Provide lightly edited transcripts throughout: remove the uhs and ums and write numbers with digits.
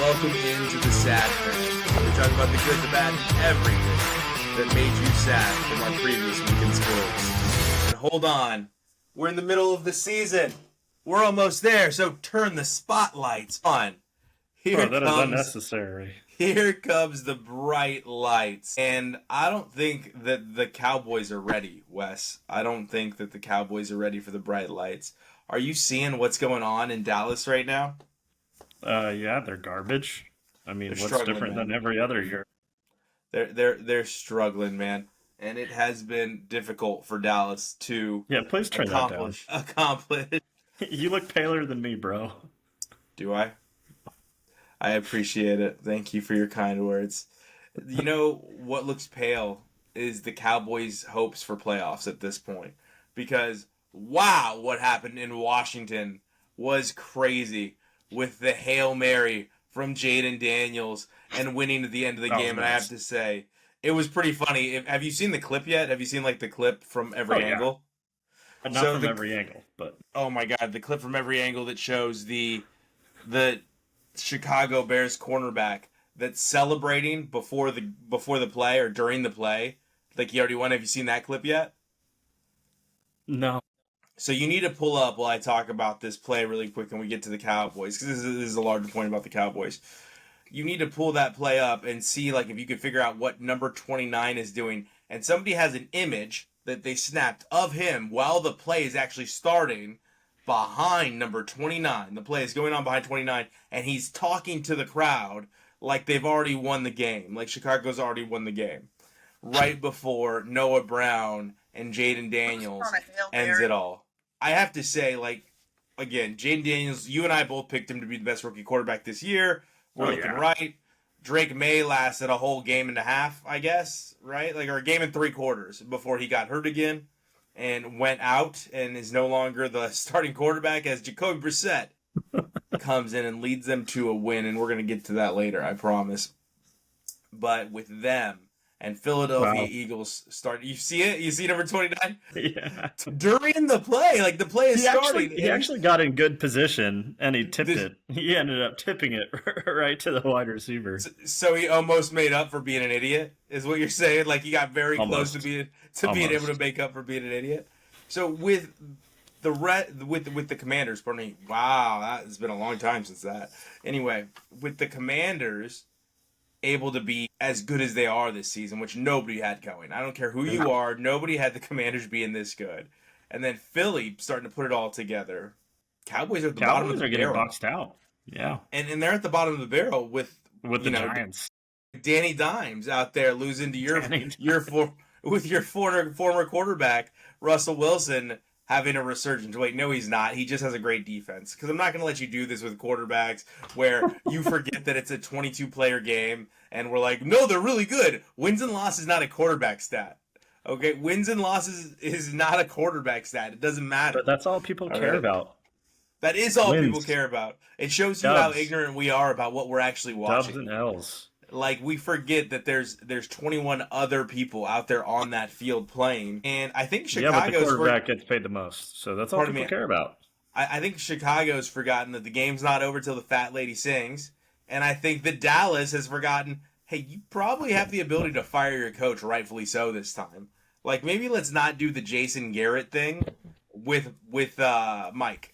welcome into the Sad Fan. We're talking about the good, the bad, and everything that made you sad from our previous week in sports. And hold on, we're in the middle of the season. We're almost there, so turn the spotlights on. That is unnecessary. Here comes the bright lights. And I don't think that the Cowboys are ready, Wes. I don't think that the Cowboys are ready for the bright lights. Are you seeing what's going on in Dallas right now? Yeah, they're garbage. I mean, They're what's different than every other year? They're struggling, man. And it has been difficult for Dallas to please turn that down. accomplish. You look paler than me, bro. Do I? I appreciate it. Thank you for your kind words. You know what looks pale is the Cowboys' hopes for playoffs at this point. Because, wow, what happened in Washington was crazy with the Hail Mary from Jaden Daniels and winning at the end of the game. Nice. And I have to say, it was pretty funny. Have you seen the clip yet? Have you seen, the clip from every angle? Not from every angle, but... Oh, my God. The clip from every angle that shows the Chicago Bears cornerback that's celebrating before the play or during the play, like he already won. Have you seen that clip yet? No. So you need to pull up while I talk about this play really quick and we get to the Cowboys, because this is a larger point about the Cowboys. You need to pull that play up and see if you could figure out what number 29 is doing. And somebody has an image that they snapped of him while the play is actually starting behind number 29. The play is going on behind 29, and he's talking to the crowd like they've already won the game, like Chicago's already won the game, right before Noah Brown and Jaden Daniels ends it all. I have to say, again, Jaden Daniels, you and I both picked him to be the best rookie quarterback this year. We're looking right. Drake May lasted a whole game and a half, I guess, right? Or a game and 3 quarters before he got hurt again and went out and is no longer the starting quarterback as Jacoby Brissett comes in and leads them to a win. And we're going to get to that later, I promise. But with them and Philadelphia Eagles start, you see it? You see number 29? Yeah. During the play, the play is starting. He actually got in good position and he tipped it. He ended up tipping it right to the wide receiver. So he almost made up for being an idiot, is what you're saying? He got very close to being able to make up for being an idiot. So with the Commanders, pardon me, wow, that has been a long time since that. Anyway, with the Commanders able to be as good as they are this season, which nobody had going. I don't care who you are, nobody had the Commanders being this good. And then Philly starting to put it all together. Cowboys are at the bottom of the barrel. Getting boxed out. Yeah. And they're at the bottom of the barrel with the Giants. Danny Dimes out there losing to your former quarterback, Russell Wilson, having a resurgence. Wait, no, he's not. He just has a great defense. Because I'm not going to let you do this with quarterbacks where you forget that it's a 22-player game and we're like, no, they're really good. Wins and losses is not a quarterback stat. Okay, wins and losses is not a quarterback stat. It doesn't matter. But that's all people care about. That is all people care about. It shows you how ignorant we are about what we're actually watching. Dubs and L's. We forget that there's 21 other people out there on that field playing, and I think Chicago's but the quarterback gets paid the most, so that's all people care about. I think Chicago's forgotten that the game's not over till the fat lady sings, and I think that Dallas has forgotten, hey, you probably have the ability to fire your coach, rightfully so this time. Maybe let's not do the Jason Garrett thing with Mike,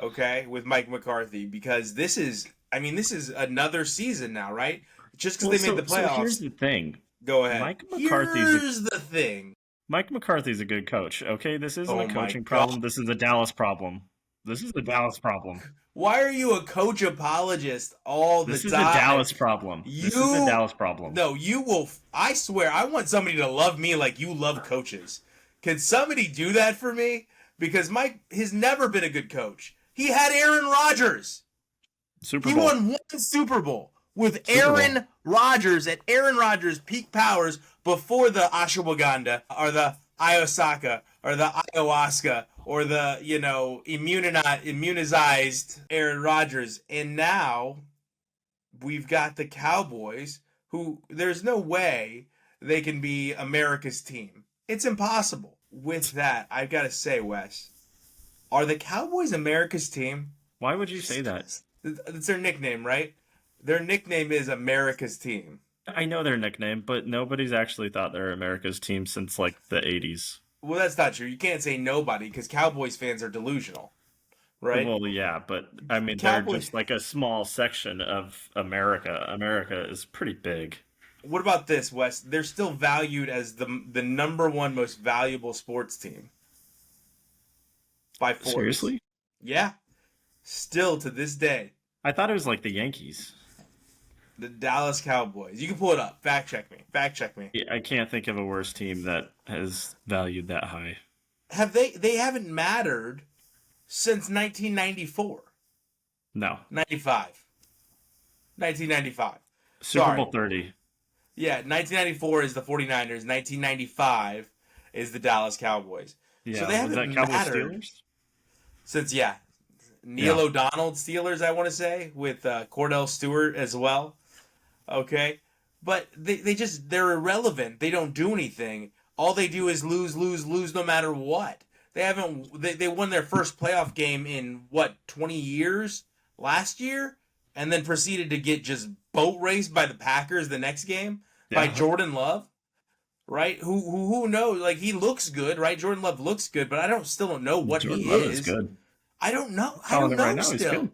okay, with Mike McCarthy, because this is another season now, right? Just because they made the playoffs. So here's the thing. Go ahead. Here's the thing. Mike McCarthy's a good coach. Okay, this isn't a coaching problem. This is a Dallas problem. Why are you a coach apologist all the time? This is a Dallas problem. This is a Dallas problem. No, you will. I swear, I want somebody to love me like you love coaches. Can somebody do that for me? Because Mike has never been a good coach. He had Aaron Rodgers. Super Bowl. He won 1 Super Bowl with Aaron Rodgers at Aaron Rodgers' peak powers before the ashwagandha or the ayahuasca or the ayahuasca or the, immunized Aaron Rodgers. And now we've got the Cowboys, who there's no way they can be America's team. It's impossible. With that, I've got to say, Wes, are the Cowboys America's team? Why would you say that? It's their nickname, right? Their nickname is America's Team. I know their nickname, but nobody's actually thought they're America's team since like the 80s. Well, that's not true. You can't say nobody because Cowboys fans are delusional, right? Well, yeah, but I mean, they're Cowboys. just like a small section of America. America is pretty big. What about this, Wes? They're still valued as the number one most valuable sports team by Forbes. Seriously? Yeah. Still to this day. I thought it was like the Yankees. The Dallas Cowboys. You can pull it up. Fact check me. Fact check me. I can't think of a worse team that has valued that high. They haven't mattered since 1994. No. 95. 1995. Super Bowl 30. Yeah, 1994 is the 49ers. 1995 is the Dallas Cowboys. Yeah, so they haven't was that Cowboys mattered Steelers? since, Neil O'Donnell Steelers, I want to say, with Cordell Stewart as well. Okay? But they're irrelevant. They don't do anything. All they do is lose no matter what. They won their first playoff game in, 20 years last year? And then proceeded to get just boat raced by the Packers the next game by Jordan Love, right? Who knows? Like, he looks good, right? Jordan Love looks good, but I still don't know what Jordan he Love is. Good. I don't know. Right now, still.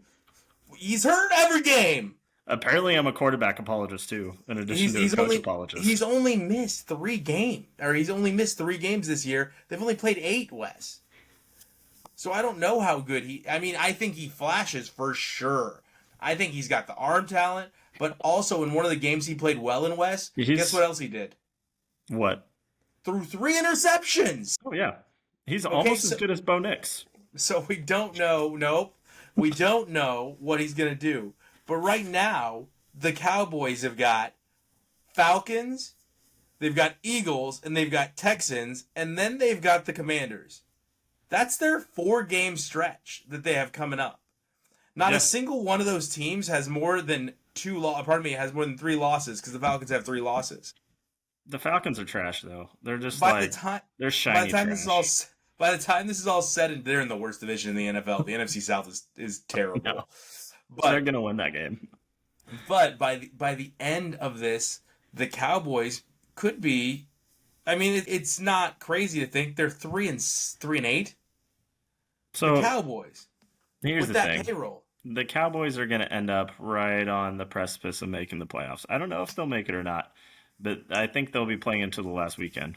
He's hurt every game. Apparently, I'm a quarterback apologist too, in addition to a coach apologist. He's only missed 3 games, this year. They've only played 8, Wes. So I don't know how good I think he flashes for sure. I think he's got the arm talent, but also in one of the games he played well in, Wes, guess what else he did? What? Threw 3 interceptions. Oh, yeah. He's almost as good as Bo Nix. So we don't know. We don't know what he's going to do. But right now, the Cowboys have got Falcons, they've got Eagles, and they've got Texans, and then they've got the Commanders. That's their 4-game stretch that they have coming up. Not a single one of those teams has more than 3 losses because the Falcons have 3 losses. The Falcons are trash, though. They're just they're shiny by the time trash. By the time this is all said, and they're in the worst division in the NFL. The NFC South is terrible. No. But they're gonna win that game. But by the end of this, the Cowboys could be. I mean, it's not crazy to think they're 3-8. So the Cowboys. Here's with the that thing. payroll. The Cowboys are going to end up right on the precipice of making the playoffs. I don't know if they'll make it or not, but I think they'll be playing into the last weekend.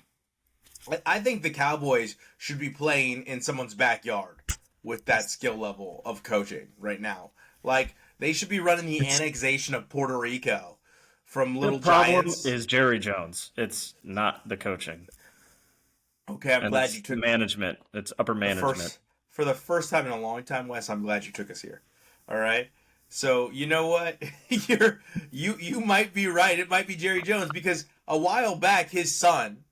I think the Cowboys should be playing in someone's backyard with that skill level of coaching right now. Like, they should be running the annexation of Puerto Rico from Little Giants. The problem is Jerry Jones. It's not the coaching. Okay, I'm glad you took management. It's upper management. For the first time in a long time, Wes, I'm glad you took us here. All right? So, you know what? you might be right. It might be Jerry Jones because a while back his son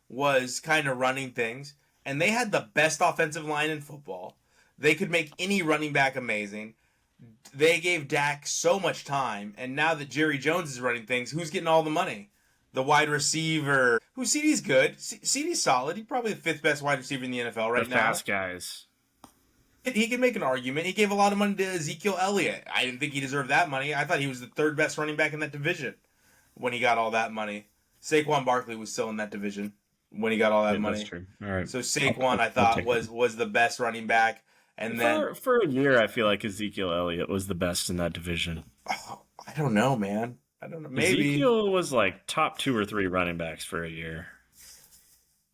was kind of running things and they had the best offensive line in football. They could make any running back amazing. They gave Dak so much time, and now that Jerry Jones is running things, who's getting all the money? The wide receiver. CeeDee's good. CeeDee's solid. He's probably the 5th best wide receiver in the NFL right now. The fast guys. He can make an argument. He gave a lot of money to Ezekiel Elliott. I didn't think he deserved that money. I thought he was the 3rd best running back in that division when he got all that money. Saquon Barkley was still in that division when he got all that money. That's true. All right. So Saquon, I thought, was the best running back. And then for a year, I feel like Ezekiel Elliott was the best in that division. Oh, I don't know, man. I don't know. Maybe Ezekiel was like top 2 or 3 running backs for a year.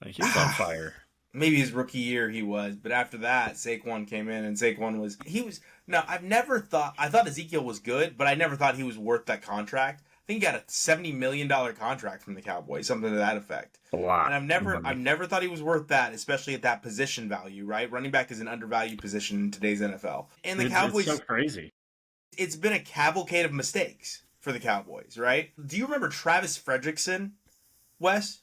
Like, he was on fire. Maybe his rookie year he was, but after that, Saquon came in, and Saquon was. Now, I thought Ezekiel was good, but I never thought he was worth that contract. I think he got a $70 million contract from the Cowboys, something to that effect. A lot. And I've never thought he was worth that, especially at that position value, right? Running back is an undervalued position in today's NFL. And the Cowboys. It's so crazy. It's been a cavalcade of mistakes for the Cowboys, right? Do you remember Travis Fredrickson, Wes?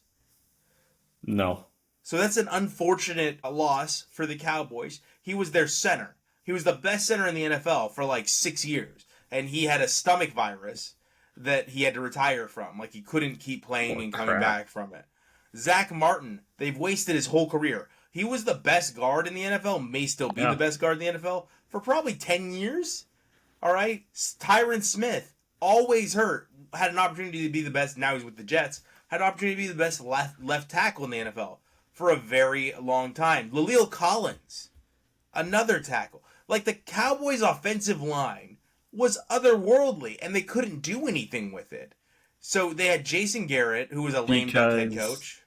No. So that's an unfortunate loss for the Cowboys. He was their center. He was the best center in the NFL for like 6 years. And he had a stomach virus that he had to retire from. Like, he couldn't keep playing and coming back from it. Zach Martin, they've wasted his whole career. He was the best guard in the NFL, may still be the best guard in the NFL, for probably 10 years. All right? Tyron Smith, always hurt. Had an opportunity to be the best. Now he's with the Jets. Had an opportunity to be the best left tackle in the NFL for a very long time. La'el Collins, another tackle. Like, the Cowboys' offensive line was otherworldly, and they couldn't do anything with it. So they had Jason Garrett, who was a lame duck head coach.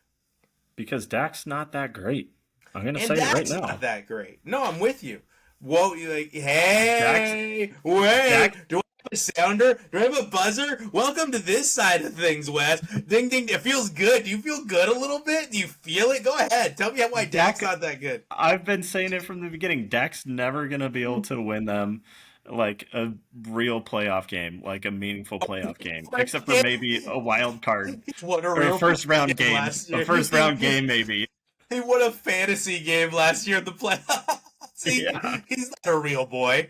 Because Dak's not that great. I'm going to say Dak's it right now. not that great. No, I'm with you. Whoa, you're like, hey, wait, do I have a sounder? Do I have a buzzer? Welcome to this side of things, Wes. Ding, ding, it feels good. Do you feel good a little bit? Do you feel it? Go ahead. Tell me why Dak's not that good. I've been saying it from the beginning. Dak's never going to be able to win them like a real playoff game, like a meaningful playoff game, except for maybe a wild card or a first round game. A first round game, maybe. He won a fantasy game last year in the playoffs. He's not a real boy.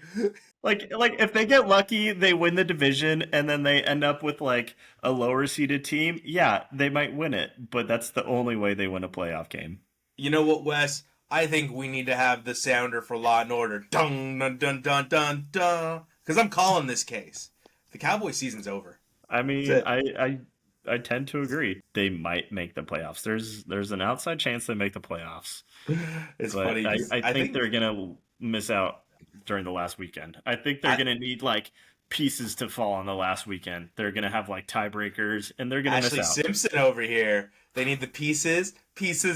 Like if they get lucky, they win the division, and then they end up with like a lower seeded team. Yeah, they might win it, but that's the only way they win a playoff game. You know what, Wes? I think we need to have the sounder for Law and Order. Dun dun dun dun dun dun. Because I'm calling this case. The Cowboy season's over. I mean, I tend to agree. They might make the playoffs. There's an outside chance they make the playoffs. It's but funny. I think they're gonna miss out during the last weekend. I think they're gonna need like pieces to fall on the last weekend. They're gonna have like tiebreakers, and they're gonna miss out. Ashley Simpson over here. They need the pieces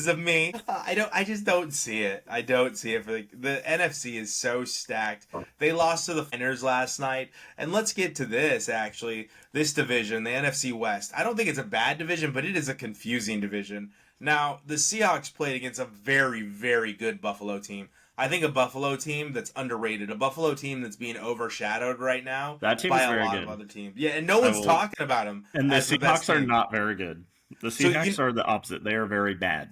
of me. I just don't see it. I don't see it. The NFC is so stacked. They lost to the Niners last night. And let's get to this, actually. This division, the NFC West. I don't think it's a bad division, but it is a confusing division. Now, the Seahawks played against a very, very good Buffalo team. I think a Buffalo team that's underrated. A Buffalo team that's being overshadowed right now by a lot of other teams. Yeah, and no one's talking about them. And the Seahawks are not very good. The Seahawks are the opposite. They are very bad.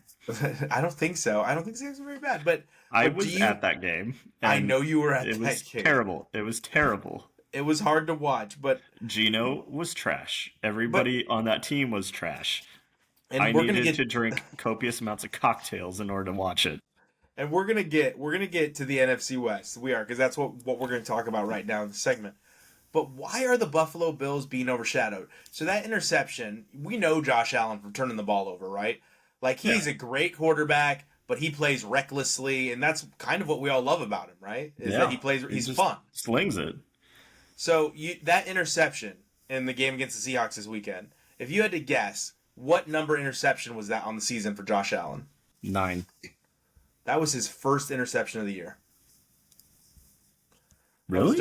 I don't think so. I don't think Seahawks are very bad. But I was at that game. I know you were at that game. It was terrible. It was terrible. It was hard to watch. But Geno was trash. Everybody on that team was trash. And I needed to drink copious amounts of cocktails in order to watch it. And we're gonna get to the NFC West. We are, because that's what we're gonna talk about right now in the segment. But why are the Buffalo Bills being overshadowed? So that interception, we know Josh Allen from turning the ball over, right? Like, he's a great quarterback, but he plays recklessly, and that's kind of what we all love about him, right? That he's fun. Slings it. So that interception in the game against the Seahawks this weekend, if you had to guess, what number interception was that on the season for Josh Allen? 9. That was his first interception of the year. Really?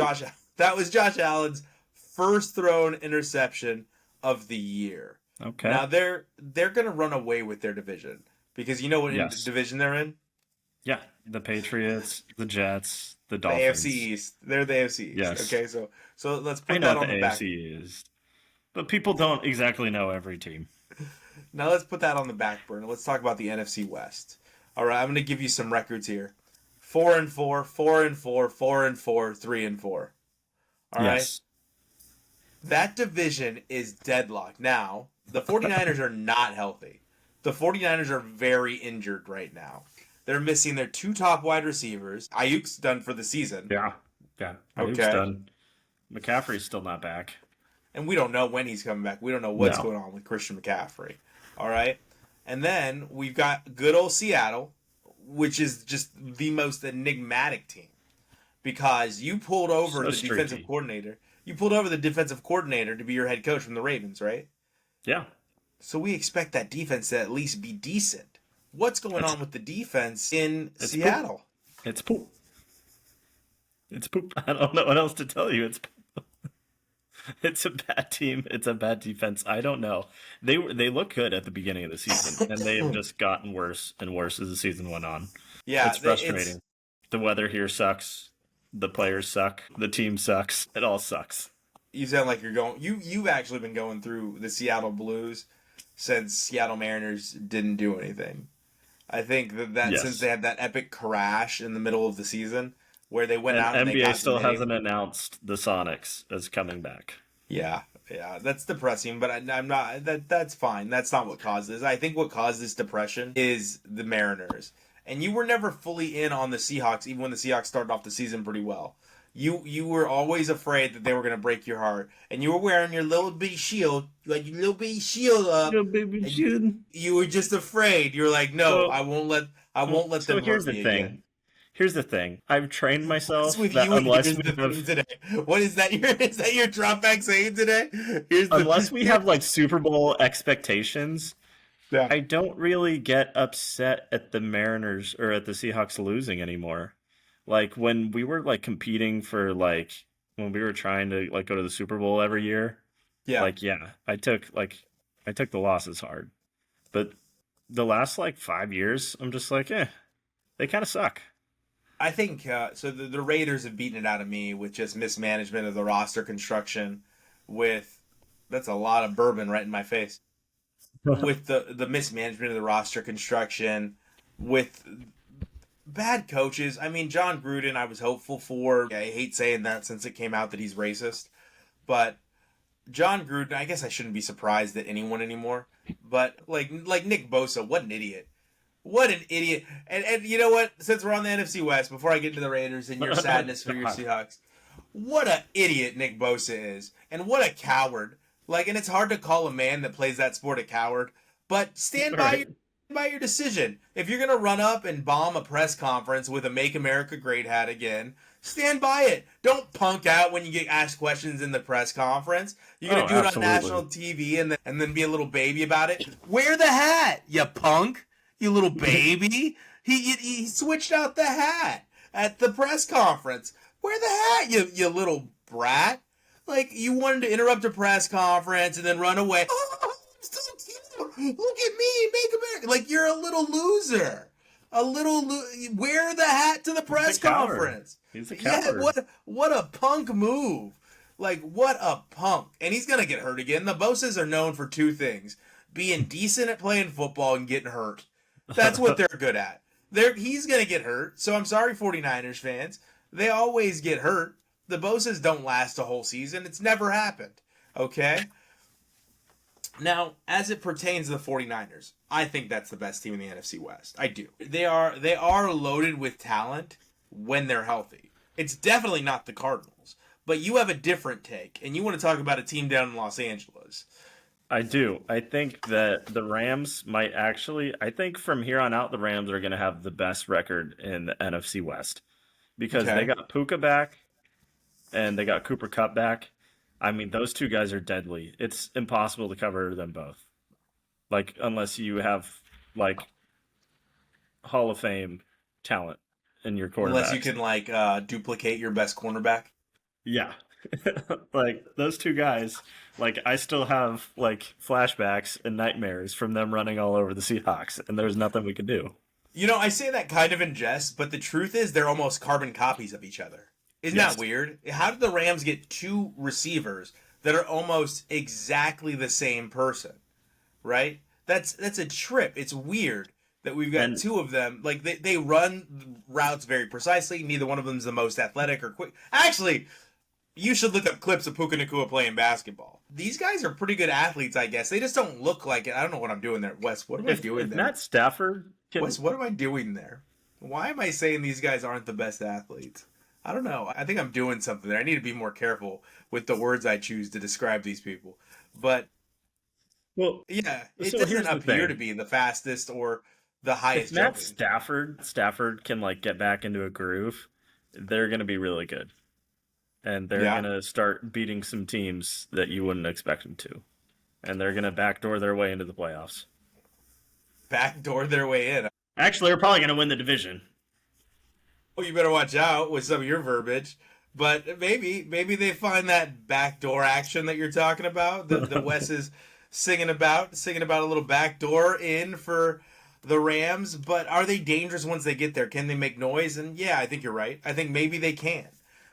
That was Josh Allen's first thrown interception of the year. Okay. Now they're going to run away with their division, because you know what division they're in? Yeah, the Patriots, the Jets, the Dolphins. The AFC East. They're the AFC East. Yes. Okay, so let's put that on the back. AFC is, but people don't exactly know every team. Now let's put that on the back burner. Let's talk about the NFC West. All right, I'm going to give you some records here. 4-4, 4-4, 4-4, 3-4. All right? That division is deadlocked. Now, the 49ers are not healthy. The 49ers are very injured right now. They're missing their 2 top wide receivers. Ayuk's done for the season. Yeah. Ayuk's done. McCaffrey's still not back. And we don't know when he's coming back. We don't know what's going on with Christian McCaffrey. All right? And then we've got good old Seattle, which is just the most enigmatic team, because you pulled over defensive coordinator. You pulled over the defensive coordinator to be your head coach from the Ravens, right? Yeah. So we expect that defense to at least be decent. What's going on with the defense in Seattle? Poop. It's poop. It's poop. I don't know what else to tell you. It's poop. It's a bad team. It's a bad defense. I don't know. They look good at the beginning of the season, and they have just gotten worse and worse as the season went on. Yeah, it's frustrating. The weather here sucks. The players suck. The team sucks. It all sucks. You sound like you're going. You've actually been going through the Seattle Blues since Seattle Mariners didn't do anything. I think that since they had that epic crash in the middle of the season where they went out and NBA still hasn't announced the Sonics as coming back. Yeah, that's depressing, but I'm not. That's fine. That's not what caused this. I think what caused this depression is the Mariners. And you were never fully in on the Seahawks, even when the Seahawks started off the season pretty well. You were always afraid that they were going to break your heart, and you were wearing your little bitty shield, like your little bitty shield up, Yo, baby, and June. you were just afraid. You're like, no, So, I won't let so them here's hurt the me again. thing. Here's the thing. I've trained What's myself with that you and here's the thing today? What is that? Is that your drop back saying today? Here's unless we the have like Super Bowl expectations, yeah. I don't really get upset at the Mariners or at the Seahawks losing anymore. Like when we were like competing for like when we were trying to like go to the Super Bowl every year, Yeah. like yeah, I took the losses hard. But the last like 5 years, I'm just like, they kind of suck. I think so. The Raiders have beaten it out of me with just mismanagement of the roster construction. With that's a lot of bourbon right in my face. With the mismanagement of the roster construction, with bad coaches. I mean, John Gruden, I was hopeful for. I hate saying that since it came out that he's racist, but John Gruden, I guess I shouldn't be surprised at anyone anymore. But like Nick Bosa, what an idiot. What an idiot. And you know what? Since we're on the NFC West, before I get into the Raiders and your sadness for your Seahawks, what an idiot Nick Bosa is. And what a coward. Like, and it's hard to call a man that plays that sport a coward, but stand by your decision. If you're going to run up and bomb a press conference with a Make America Great hat again, stand by it. Don't punk out when you get asked questions in the press conference. You're going to do it on national TV and then be a little baby about it. Wear the hat, you punk. You little baby. He switched out the hat at the press conference. Wear the hat, you little brat. Like, you wanted to interrupt a press conference and then run away. Oh, I'm so cute. Look at me, Make America. Like, you're a little loser. Wear the hat to the press conference. He's a coward. Yeah, what a punk move. Like, what a punk. And he's going to get hurt again. The Boses are known for two things. Being decent at playing football and getting hurt. That's what they're good at. He's going to get hurt. So I'm sorry, 49ers fans. They always get hurt. The Boses don't last a whole season. It's never happened. Okay? Now, as it pertains to the 49ers, I think that's the best team in the NFC West. I do. They are loaded with talent when they're healthy. It's definitely not the Cardinals. But you have a different take, and you want to talk about a team down in Los Angeles. I do. I think that the Rams might actually, I think from here on out, the Rams are going to have the best record in the NFC West because they got Puka back and they got Cooper Kupp back. I mean, those two guys are deadly. It's impossible to cover them both. Like, unless you have, like, Hall of Fame talent in your quarterback. Unless you can, duplicate your best cornerback. Yeah. Like, those two guys, like, I still have, like, flashbacks and nightmares from them running all over the Seahawks, and there's nothing we could do. You know, I say that kind of in jest, but the truth is they're almost carbon copies of each other. Isn't that weird? How did the Rams get two receivers that are almost exactly the same person? Right? That's a trip. It's weird that we've got two of them. Like, they run routes very precisely. Neither one of them is the most athletic or quick. Actually, you should look up clips of Puka Nacua playing basketball. These guys are pretty good athletes, I guess. They just don't look like it. I don't know what I'm doing there. Wes, what am I doing there? Matt Stafford Wes, what am I doing there? Why am I saying these guys aren't the best athletes? I don't know. I think I'm doing something there. I need to be more careful with the words I choose to describe these people. But, yeah, it doesn't appear to be the fastest or the highest. If Matt Stafford can, like, get back into a groove, they're going to be really good. And they're going to start beating some teams that you wouldn't expect them to. And they're going to backdoor their way into the playoffs. Backdoor their way in? Actually, they're probably going to win the division. Well, you better watch out with some of your verbiage. But maybe they find that backdoor action that you're talking about. The Wes is singing about a little backdoor in for the Rams. But are they dangerous once they get there? Can they make noise? And yeah, I think you're right. I think maybe they can.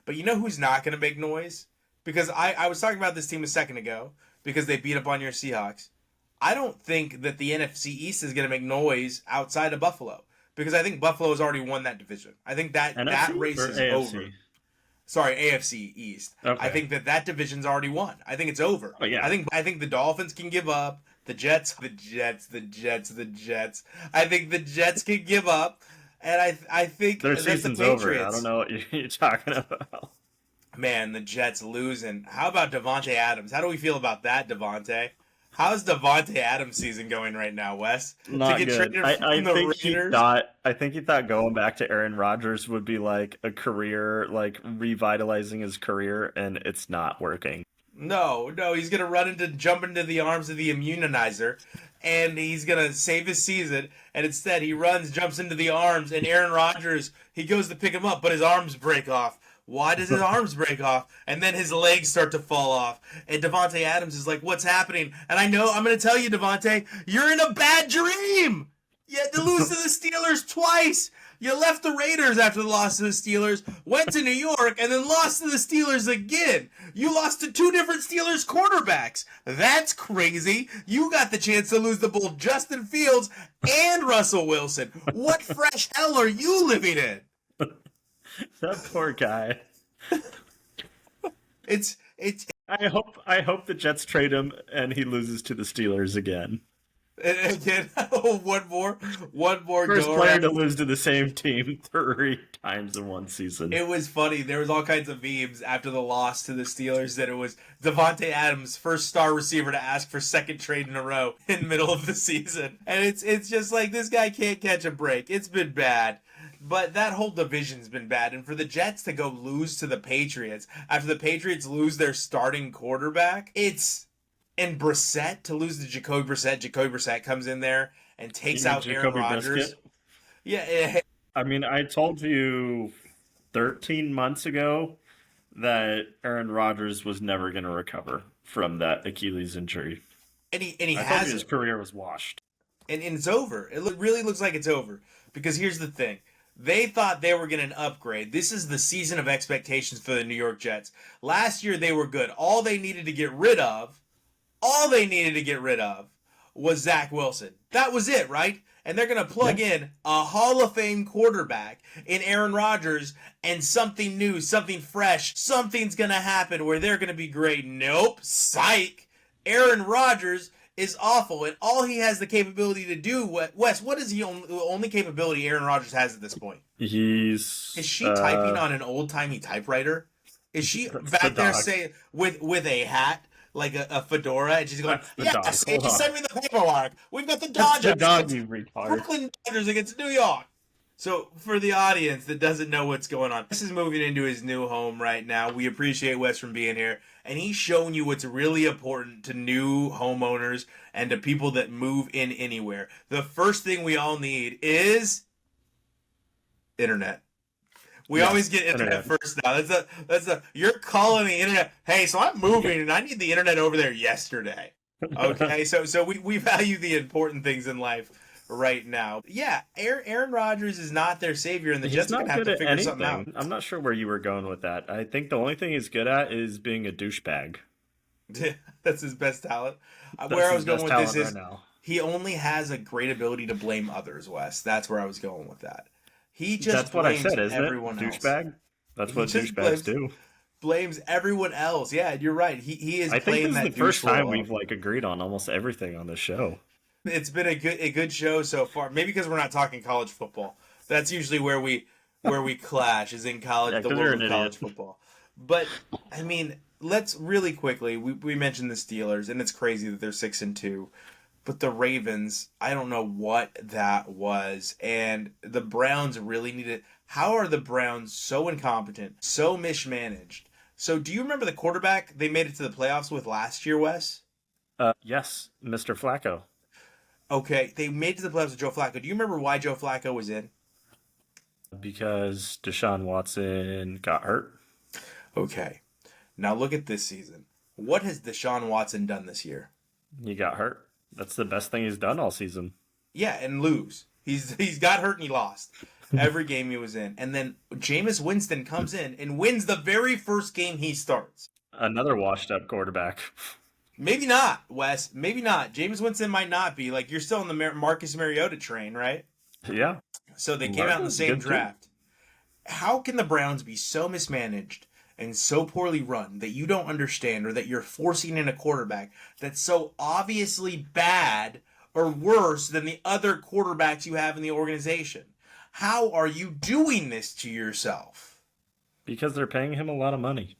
But you know who's not going to make noise? Because I was talking about this team a second ago because they beat up on your Seahawks. I don't think that the NFC East is going to make noise outside of Buffalo. Because I think Buffalo has already won that division. I think that race is over. Sorry, AFC East. Okay. I think that division's already won. I think it's over. Oh, yeah. I think the Dolphins can give up. The Jets. I think the Jets can give up. And I think their season's over. I don't know what you're talking about. Man, the Jets losing. How about Davante Adams? How do we feel about that, Davante? How's Davante Adams' season going right now, Wes? To Not get good. traded I from the think he Raiders? thought I think he thought going back to Aaron Rodgers would be like a career, like revitalizing his career, and it's not working. No, no, he's gonna jump into the arms of the immunizer, and he's gonna save his season. And instead, he jumps into the arms, and Aaron Rodgers, he goes to pick him up, but his arms break off. Why does his arms break off? And then his legs start to fall off. And Davante Adams is like, "What's happening?" And I'm gonna tell you, Davante, you're in a bad dream. You had to lose to the Steelers twice. You left the Raiders after the loss to the Steelers, went to New York, and then lost to the Steelers again. You lost to two different Steelers quarterbacks. That's crazy. You got the chance to lose to both Justin Fields and Russell Wilson. What fresh hell are you living in? That poor guy. It's I hope the Jets trade him and he loses to the Steelers again. and again, one more First go player around. to lose to the same team 3 times in one season. It was funny. There was all kinds of memes after the loss to the Steelers that it was Davante Adams, first star receiver to ask for second trade in a row in the middle of the season. And it's just like this guy can't catch a break. It's been bad. But that whole division's been bad. And for the Jets to go lose to the Patriots after the Patriots lose their starting quarterback, and Brissett to lose to Jacoby Brissett. Jacoby Brissett comes in there and takes out Aaron Jacoby Rodgers. Biscuit? Yeah, I mean, I told you 13 months ago that Aaron Rodgers was never going to recover from that Achilles injury. and he I told has you his career was washed. and it's over. Really looks like it's over. Because here's the thing. They thought they were getting an upgrade. This is the season of expectations for the New York Jets. Last year they were good. All they needed to get rid of was Zach Wilson. That was it, right? And they're going to plug in a Hall of Fame quarterback in Aaron Rodgers, and something new, something fresh, something's going to happen where they're going to be great. Nope. Psych. Aaron Rodgers is awful, and all he has the capability to do, Wes, what is the only capability Aaron Rodgers has at this point? Is she typing on an old-timey typewriter? Is she back there saying with a hat, like a fedora, and she's going, "Yes, just send me the paperwork. We've got the Dodgers. The dog, you retard. Brooklyn Dodgers against New York." So, for the audience that doesn't know what's going on, Wes is moving into his new home right now. We appreciate Wes from being here, and he's showing you what's really important to new homeowners and to people that move in anywhere. The first thing we all need is internet. We always get internet first now. You're calling the internet. Hey, so I'm moving and I need the internet over there yesterday. Okay, so we value the important things in life right now. Yeah, Aaron Rodgers is not their savior, and the Jets are going to have to figure something out. I'm not sure where you were going with that. I think the only thing he's good at is being a douchebag. That's his best talent. Where I was going with this is right now. He only has a great ability to blame others, Wes. That's where I was going with that. He just That's what I said, isn't it? Else. Douchebag? That's what douchebags do. Blames everyone else. Yeah, you're right. He is. I think this is the first time role. we've agreed on almost everything on the show. It's been a good show so far. Maybe because we're not talking college football. That's usually where we clash, is in college, the world of college football. But I mean, let's really quickly. We mentioned the Steelers, and it's crazy that they're 6-2. But the Ravens, I don't know what that was. And the Browns really needed. How are the Browns so incompetent, so mismanaged? So do you remember the quarterback they made it to the playoffs with last year, Wes? Yes, Mr. Flacco. Okay, they made it to the playoffs with Joe Flacco. Do you remember why Joe Flacco was in? Because Deshaun Watson got hurt. Okay, now look at this season. What has Deshaun Watson done this year? He got hurt. That's the best thing he's done all season. Yeah, and lose. He's got hurt and he lost every game he was in. And then Jameis Winston comes in and wins the very first game he starts. Another washed-up quarterback. Maybe not, Wes. Maybe not. Jameis Winston might not be. You're still in the Marcus Mariota train, right? Yeah. So they came out in the same draft. How can the Browns be so mismanaged and so poorly run that you don't understand, or that you're forcing in a quarterback that's so obviously bad or worse than the other quarterbacks you have in the organization? How are you doing this to yourself? Because they're paying him a lot of money.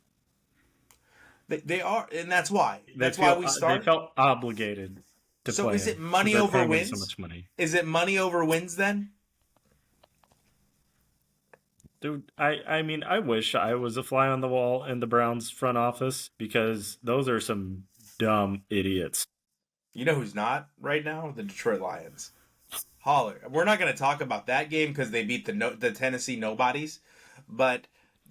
They are, and that's why. They That's why we they start. felt obligated to So play is it him because money they're over paying him so wins? much money. Is it money over wins then? Dude, I mean, I wish I was a fly on the wall in the Browns front office because those are some dumb idiots. You know who's not right now? The Detroit Lions. Holler. We're not going to talk about that game because they beat the Tennessee nobodies. But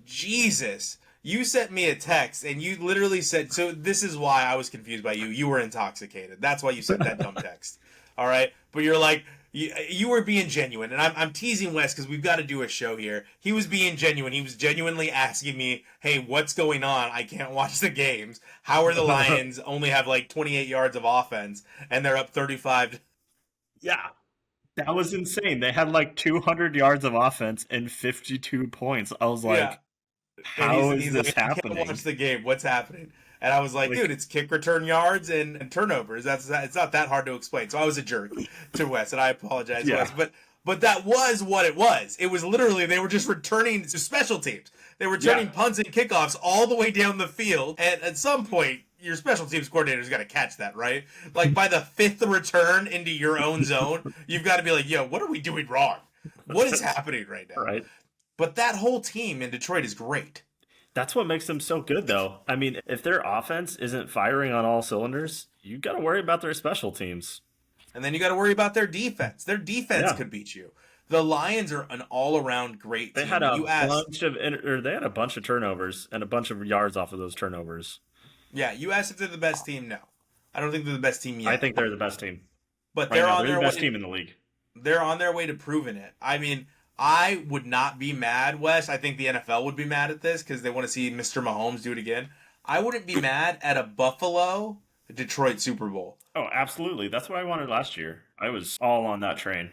Jesus, you sent me a text and you literally said, so this is why I was confused by you. You were intoxicated. That's why you sent that dumb text. All right. But you're like, you were being genuine. And I'm teasing Wes because we've got to do a show here. He was being genuine. He was genuinely asking me, hey, what's going on? I can't watch the games. How are the Lions only have like 28 yards of offense and they're up 35? Yeah. That was insane. They had like 200 yards of offense and 52 points. I was like, Yeah. And how is he's this like, I can't happening? watch the game. What's happening? And I was like, dude, it's kick return yards and turnovers. It's not that hard to explain. So I was a jerk to Wes, and I apologize, Yeah. Wes. But that was what it was. It was literally they were just returning to special teams. They were returning punts and kickoffs all the way down the field. And at some point, your special teams coordinator's got to catch that, right? Like by the fifth return into your own zone, you've got to be like, yo, what are we doing wrong? What is happening right now? Right. But that whole team in Detroit is great. That's what makes them so good, though. I mean, if their offense isn't firing on all cylinders, you got to worry about their special teams. And then you got to worry about their defense. Their defense could beat you. The Lions are an all-around great team. They had they had a bunch of turnovers and a bunch of yards off of those turnovers. Yeah, you asked if they're the best team. No, I don't think they're the best team yet. I think they're the best team. But Right they're now, on they're their the best way. team in the league. They're on their way to proving it. I mean, I would not be mad, Wes. I think the NFL would be mad at this because they want to see Mr. Mahomes do it again. I wouldn't be mad at a Buffalo Detroit Super Bowl. Oh, absolutely. That's what I wanted last year. I was all on that train.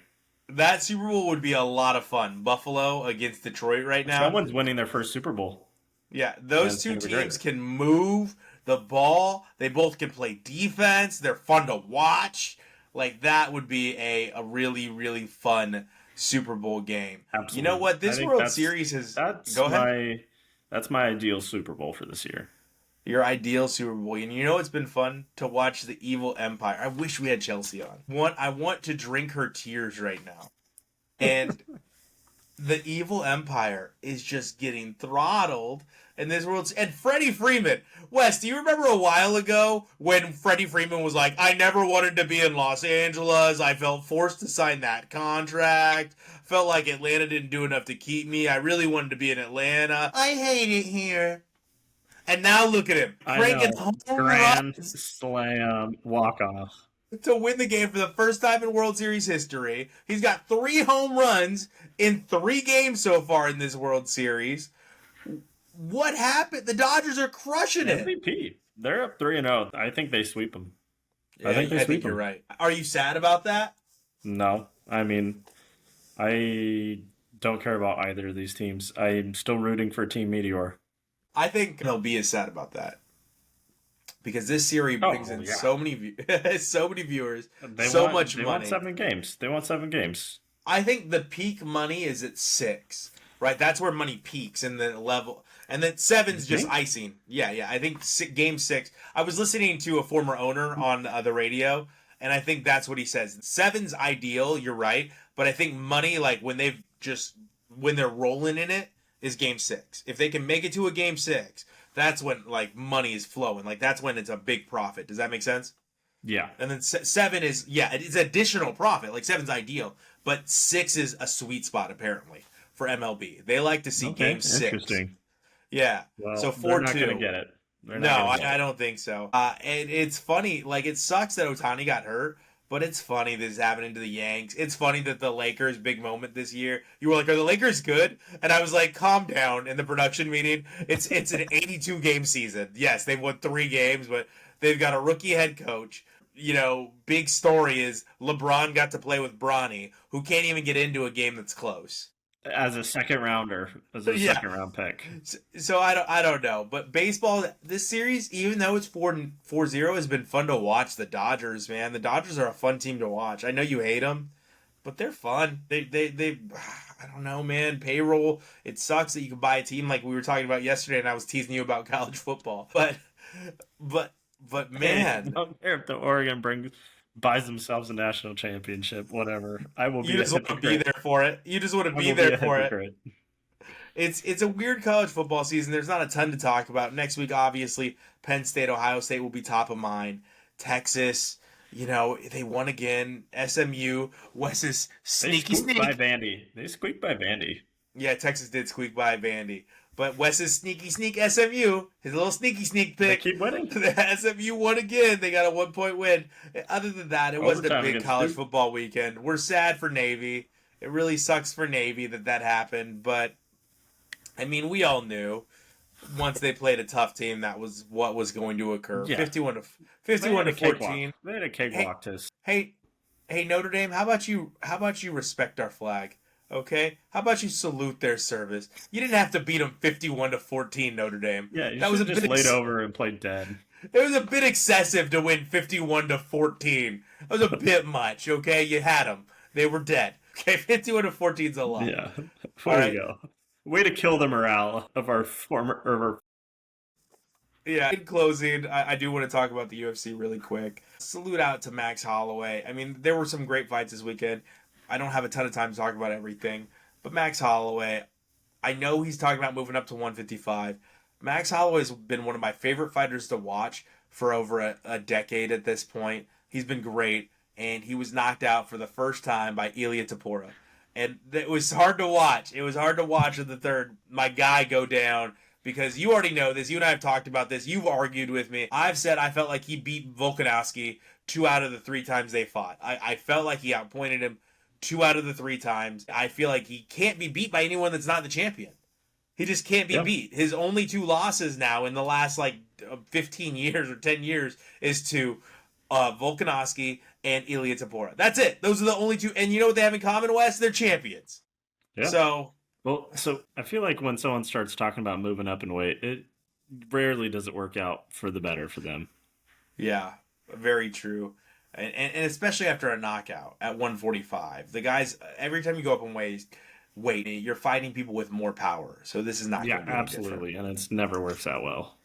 That Super Bowl would be a lot of fun. Buffalo against Detroit right now. Someone's winning their first Super Bowl. Yeah, those two teams can move the ball. They both can play defense. They're fun to watch. Like, that would be a really, really fun Super Bowl game. Absolutely. You know what? This World Series has... Go ahead. That's my ideal Super Bowl for this year. Your ideal Super Bowl. And you know it's been fun to watch the evil empire. I wish we had Chelsea on. I want to drink her tears right now. And the evil empire is just getting throttled in this world. And Freddie Freeman. Wes, do you remember a while ago when Freddie Freeman was like, I never wanted to be in Los Angeles. I felt forced to sign that contract. Felt like Atlanta didn't do enough to keep me. I really wanted to be in Atlanta. I hate it here. And now look at him, cranking home Grand runs slam walk-off. to win the game for the first time in World Series history. He's got 3 home runs in 3 games so far in this World Series. What happened? The Dodgers are crushing it. MVP. They're up 3-0. I think they sweep them. Yeah, I think you're right. Are you sad about that? No. I mean, I don't care about either of these teams. I'm still rooting for Team Meteor. I think he'll be as sad about that because this series brings in so many viewers, much money. They want 7 games. They want 7 games. I think the peak money is at 6, right? That's where money peaks in the level, and then 7's just icing. Yeah. I think game 6. I was listening to a former owner on the radio, and I think that's what he says. 7's ideal. You're right, but I think money, like when they're rolling in it, is game 6. If they can make it to a game 6, that's when like money is flowing. Like that's when it's a big profit. Does that make sense? Yeah. And then 7 is, it's additional profit. Like 7's ideal, but 6 is a sweet spot apparently for MLB. They like to see game 6. Interesting. Yeah. Well, so 4-2. They're not going to get it. I don't think so. And it's funny. Like it sucks that Ohtani got hurt. But it's funny this is happening to the Yanks. It's funny that the Lakers' big moment this year. You were like, are the Lakers good? And I was like, calm down in the production meeting. It's an 82-game season. Yes, they've won 3 games, but they've got a rookie head coach. You know, big story is LeBron got to play with Bronny, who can't even get into a game that's close. As a second rounder, second round pick. So I don't know, but baseball this series, even though it's 4-0, has been fun to watch. The Dodgers, man, the Dodgers are a fun team to watch. I know you hate them, but they're fun. They I don't know, man. Payroll. It sucks that you can buy a team like we were talking about yesterday, and I was teasing you about college football, but But Hey, man, don't care if the Oregon buys themselves a national championship, whatever. I will you be a just want to be hypocrite. there for it. You just want to I be will be there a for it. hypocrite. It's a weird college football season. There's not a ton to talk about. Next week, obviously, Penn State, Ohio State will be top of mind. Texas, they won again. SMU, Wes's They sneaky squeaked by sneak. Vandy. They squeaked by Vandy. Yeah, Texas did squeak by Vandy. But Wes's sneaky sneak SMU, his little sneaky sneak They pick. keep winning. The SMU won again. They got a 1-point win. Other than that, it wasn't a Overtime big against college Duke. football weekend. We're sad for Navy. It really sucks for Navy that happened. But, I mean, we all knew once they played a tough team, that was what was going to occur. Yeah. 51 They had to a cakewalk. 14. They had a cakewalk to Hey, Notre Dame, how about you respect our flag? Okay? How about you salute their service? You didn't have to beat them 51 to 14, Notre Dame. Yeah, you That was should a have just bit laid over and played dead. It was a bit excessive to win 51 to 14. That was a bit much, okay? You had them. They were dead. Okay, 51 to 14 is a lot. Yeah. All There you go. Way to kill the morale of our Yeah, in closing, I do want to talk about the UFC really quick. Salute out to Max Holloway. I mean, there were some great fights this weekend. I don't have a ton of time to talk about everything, but Max Holloway, I know he's talking about moving up to 155. Max Holloway's been one of my favorite fighters to watch for over a decade at this point. He's been great, and he was knocked out for the first time by Ilia Topuria. And it was hard to watch. It was hard to watch in the third, my guy go down, because you already know this. You and I have talked about this. You've argued with me. I've said I felt like he beat Volkanovski 2 out of the 3 times they fought. I felt like he outpointed him 2 out of the 3 times. I feel like he can't be beat by anyone that's not the champion. He just can't be beat. His only 2 losses now in the last 15 years or 10 years is to Volkanovski and Ilia Topuria. That's it. Those are the only 2. And you know what they have in common, Wes? They're champions. Yeah. So I feel like when someone starts talking about moving up in weight, it rarely does it work out for the better for them. Yeah, very true. And especially after a knockout at 145. The guys, every time you go up in weight, you're fighting people with more power. So this is not going to be absolutely. And it never works out well.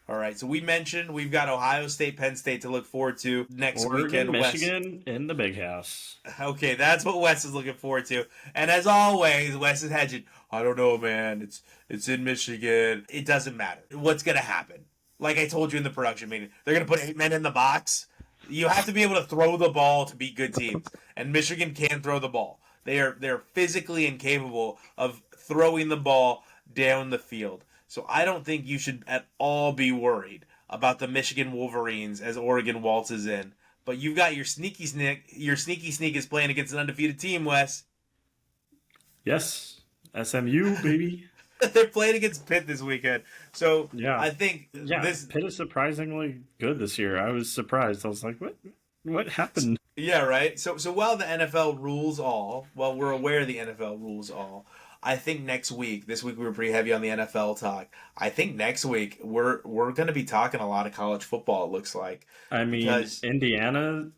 All right, so we mentioned we've got Ohio State, Penn State to look forward to next weekend. Michigan in the big house. Okay, that's what Wes is looking forward to. And as always, Wes is hedging. I don't know, man. It's in Michigan. It doesn't matter. What's going to happen? Like I told you in the production meeting, they're going to put 8 men in the box. You have to be able to throw the ball to beat good teams. And Michigan can throw the ball. They're physically incapable of throwing the ball down the field. So I don't think you should at all be worried about the Michigan Wolverines as Oregon waltzes in. But you've got your sneaky sneak is playing against an undefeated team, Wes. Yes, SMU, baby. They're playing against Pitt this weekend. So yeah. I think Pitt is surprisingly good this year. I was surprised. I was like, what happened? Yeah, right. So while the NFL rules all, while we're aware the NFL rules all, I think this week we were pretty heavy on the NFL talk. I think next week we're going to be talking a lot of college football, it looks like. I mean, Indiana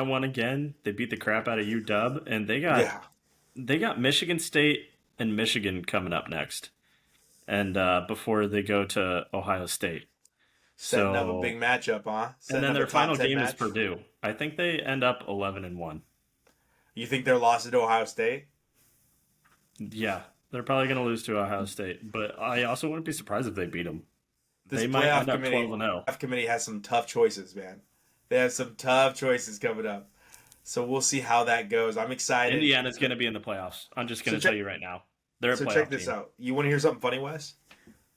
won again. They beat the crap out of UW, and they got Michigan State and Michigan coming up next. And before they go to Ohio State. Setting up a big matchup, huh? And then their final game is Purdue. I think they end up 11-1. You think they're lost to Ohio State? Yeah, they're probably going to lose to Ohio State, but I also wouldn't be surprised if they beat them. They might end up 12-0. The playoff committee has some tough choices, man. They have some tough choices coming up. So we'll see how that goes. I'm excited. Indiana's going to be in the playoffs. I'm just going to tell you right now. They're a playoff check this team. out. You want to hear something funny, Wes?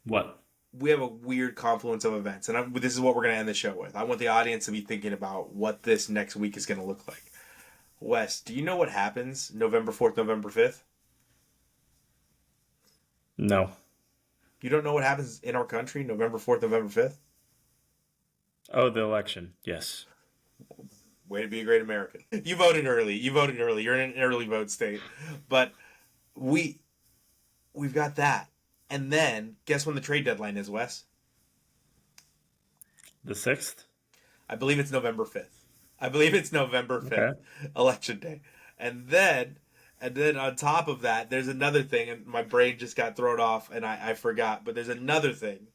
What? We have a weird confluence of events, and this is what we're going to end the show with. I want the audience to be thinking about what this next week is going to look like. Wes, do you know what happens November 4th, November 5th? No. You don't know what happens in our country November 4th, November 5th? Oh, the election. Yes. Way to be a great American. You voted early. You're in an early vote state. But we've got that. And then, guess when the trade deadline is, Wes? The 6th? I believe it's November 5th. Okay. Election day. And then on top of that, there's another thing, and my brain just got thrown off, and I forgot, but there's another thing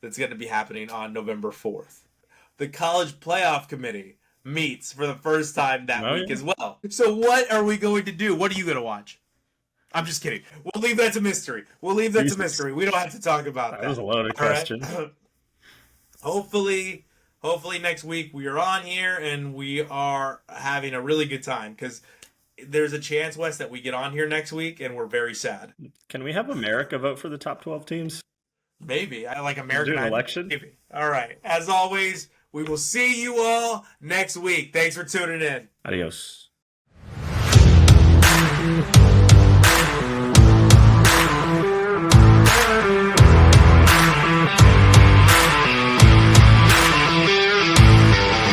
that's going to be happening on November 4th. The College Playoff Committee meets for the first time that week as well. So what are we going to do? What are you going to watch? I'm just kidding. We'll leave that to mystery. We don't have to talk about that. That was a loaded question. Right? Hopefully next week we are on here and we are having a really good time, because there's a chance, Wes, that we get on here next week and we're very sad. Can we have America vote for the top 12 teams? Maybe. I like American do an election. Maybe. All right. As always, we will see you all next week. Thanks for tuning in. Adios.